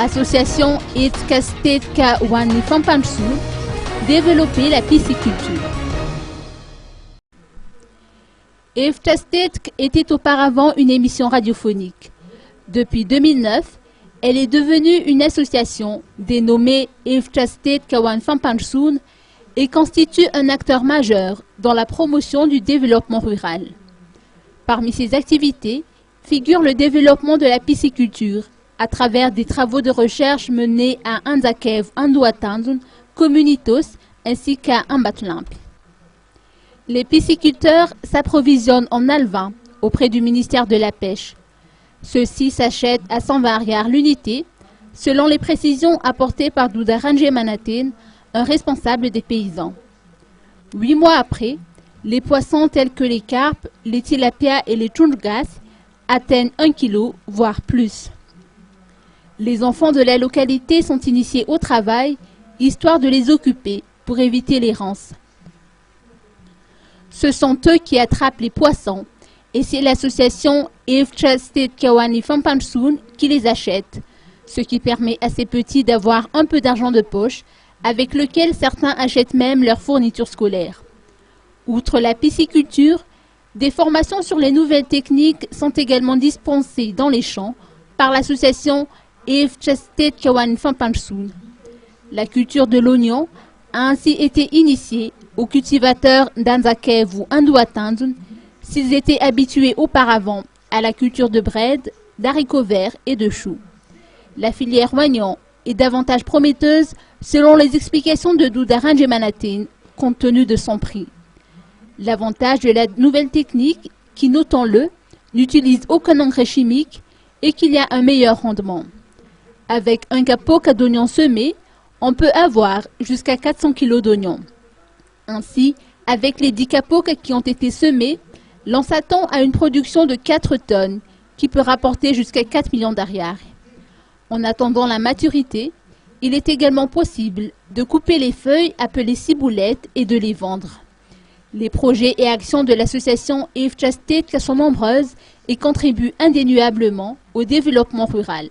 Association Etkastet Wani Fampansu, développer la pisciculture. Etkastet était auparavant une émission radiophonique. Depuis 2009, elle est devenue une association dénommée Etkastet Kawan Fampansun et constitue un acteur majeur dans la promotion du développement rural. Parmi ses activités figure le développement de la pisciculture à travers des travaux de recherche menés à Anzakev, Andouatandun, Communitos ainsi qu'à Ambatlamp. Les pisciculteurs s'approvisionnent en alevin auprès du ministère de la Pêche. Ceux-ci s'achètent à 120 rials l'unité, selon les précisions apportées par Douda Ranjemanaten, un responsable des paysans. 8 mois après, les poissons tels que les carpes, les tilapias et les tchungas atteignent 1 kg, voire plus. Les enfants de la localité sont initiés au travail, histoire de les occuper pour éviter l'errance. Ce sont eux qui attrapent les poissons et c'est l'association Etkastet Kawani Fampansun qui les achète, ce qui permet à ces petits d'avoir un peu d'argent de poche avec lequel certains achètent même leurs fournitures scolaires. Outre la pisciculture, des formations sur les nouvelles techniques sont également dispensées dans les champs par l'association Etkastet Kawan Fampansun. La culture de l'oignon a ainsi été initiée aux cultivateurs d'Anzakev ou Andouatandun s'ils étaient habitués auparavant à la culture de brède, d'haricots verts et de choux. La filière oignon est davantage prometteuse selon les explications de Douda Ranjemanaten compte tenu de son prix. L'avantage de la nouvelle technique qui, notons-le, n'utilise aucun engrais chimique et qu'il y a un meilleur rendement. Avec un kapoka d'oignons semés, on peut avoir jusqu'à 400 kg d'oignons. Ainsi, avec les 10 kapoka qui ont été semés, l'on s'attend à une production de 4 tonnes qui peut rapporter jusqu'à 4 millions d'ariari. En attendant la maturité, il est également possible de couper les feuilles appelées ciboulettes et de les vendre. Les projets et actions de l'association Etkastet sont nombreuses et contribuent indéniablement au développement rural.